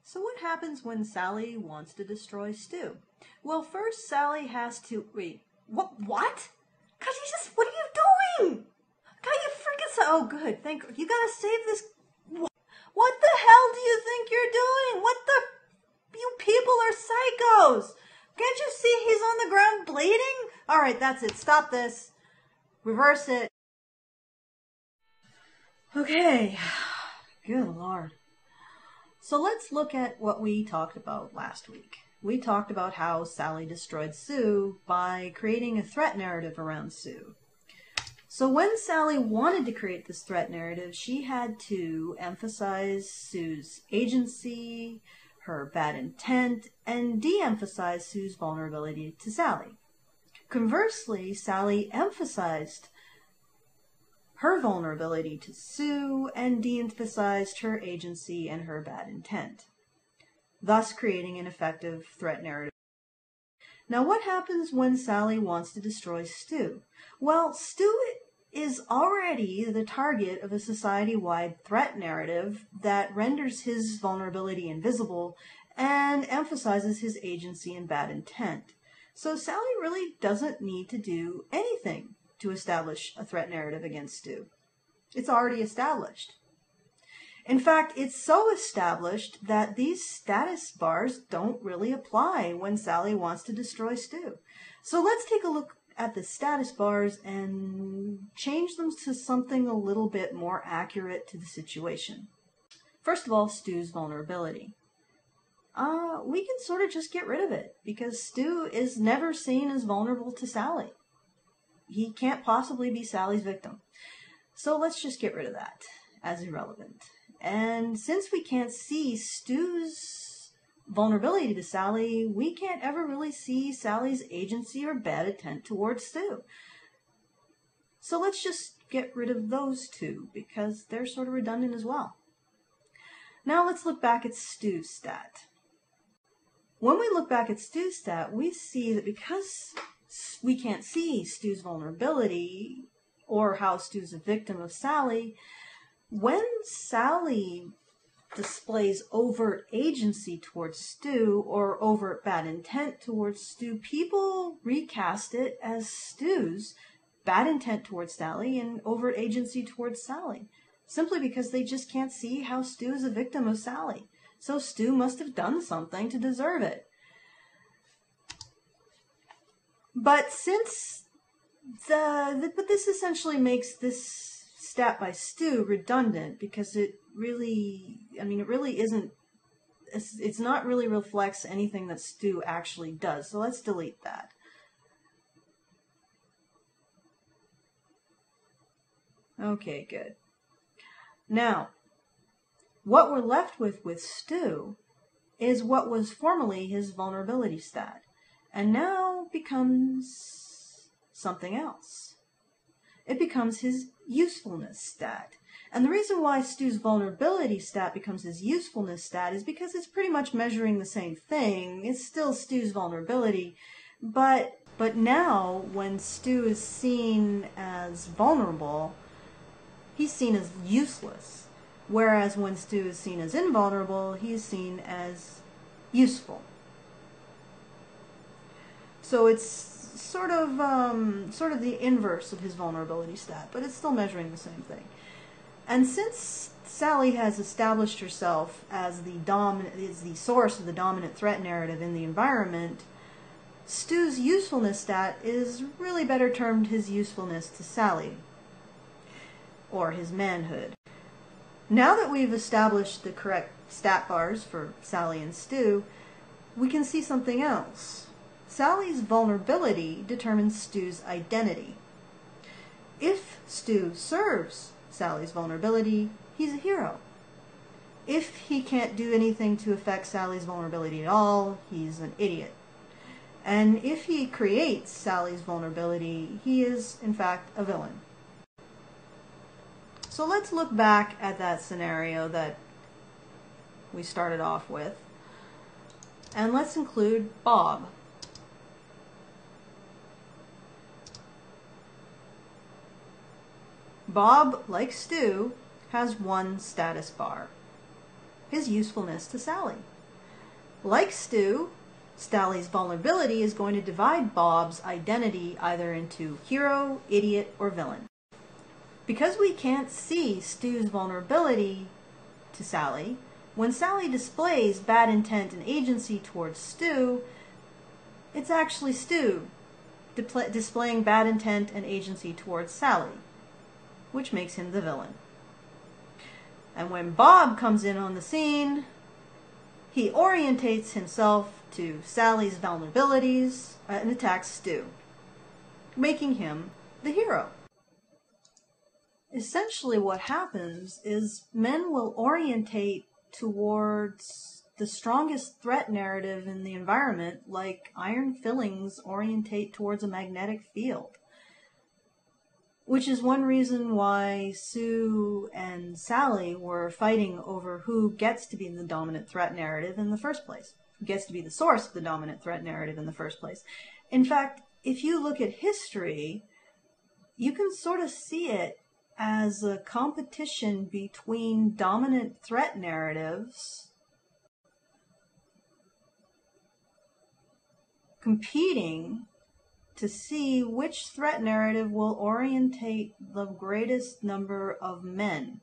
So what happens when Sally wants to destroy Stu? Well, first Sally has to... Wait, what? God, what are you doing? God, you freaking... Oh, good, you gotta save this... What the hell do you think you're doing? You people are psychos! Can't you see he's on the ground bleeding? Alright, that's it. Stop this. Reverse it. Okay. Good Lord. So let's look at what we talked about last week. We talked about how Sally destroyed Sue by creating a threat narrative around Sue. So when Sally wanted to create this threat narrative, she had to emphasize Sue's agency, her bad intent, and de-emphasize Sue's vulnerability to Sally. Conversely, Sally emphasized her vulnerability to Sue and de-emphasized her agency and her bad intent, thus creating an effective threat narrative. Now, what happens when Sally wants to destroy Stu? Well, Stu is already the target of a society-wide threat narrative that renders his vulnerability invisible and emphasizes his agency and bad intent. So Sally really doesn't need to do anything to establish a threat narrative against Stu. It's already established. In fact, it's so established that these status bars don't really apply when Sally wants to destroy Stu. So let's take a look at the status bars and change them to something a little bit more accurate to the situation. First of all, Stu's vulnerability. We can sort of just get rid of it because Stu is never seen as vulnerable to Sally. He can't possibly be Sally's victim. So let's just get rid of that as irrelevant. And since we can't see Stu's vulnerability to Sally, we can't ever really see Sally's agency or bad intent towards Stu. So let's just get rid of those two because they're sort of redundant as well. Now let's look back at Stu's stat. When we look back at Stu's stat, we see that because we can't see Stu's vulnerability or how Stu's a victim of Sally, when Sally displays overt agency towards Stu or overt bad intent towards Stu, people recast it as Stu's bad intent towards Sally and overt agency towards Sally, simply because they just can't see how Stu is a victim of Sally. So Stu must have done something to deserve it. But but this essentially makes this stat by Stu redundant because it really isn't, it's not really reflects anything that Stu actually does. So let's delete that. Okay, good. Now, what we're left with Stu is what was formerly his vulnerability stat, and now becomes something else. It becomes his usefulness stat. And the reason why Stu's vulnerability stat becomes his usefulness stat is because it's pretty much measuring the same thing. It's still Stu's vulnerability, but now when Stu is seen as vulnerable, he's seen as useless. Whereas when Stu is seen as invulnerable, he's seen as useful. So it's sort of the inverse of his vulnerability stat, but it's still measuring the same thing. And since Sally has established herself as the source of the dominant threat narrative in the environment, Stu's usefulness stat is really better termed his usefulness to Sally, or his manhood. Now that we've established the correct stat bars for Sally and Stu, we can see something else. Sally's vulnerability determines Stu's identity. If Stu serves Sally's vulnerability, he's a hero. If he can't do anything to affect Sally's vulnerability at all, he's an idiot. And if he creates Sally's vulnerability, he is, in fact, a villain. So let's look back at that scenario that we started off with, and let's include Bob. Bob, like Stu, has one status bar: his usefulness to Sally. Like Stu, Sally's vulnerability is going to divide Bob's identity either into hero, idiot, or villain. Because we can't see Stu's vulnerability to Sally, when Sally displays bad intent and agency towards Stu, it's actually Stu displaying bad intent and agency towards Sally, which makes him the villain. And when Bob comes in on the scene, he orientates himself to Sally's vulnerabilities and attacks Stu, making him the hero. Essentially what happens is men will orientate towards the strongest threat narrative in the environment, like iron fillings orientate towards a magnetic field. Which is one reason why Sue and Sally were fighting over who gets to be the dominant threat narrative in the first place, who gets to be the source of the dominant threat narrative in the first place. In fact, if you look at history, you can sort of see it as a competition between dominant threat narratives competing to see which threat narrative will orientate the greatest number of men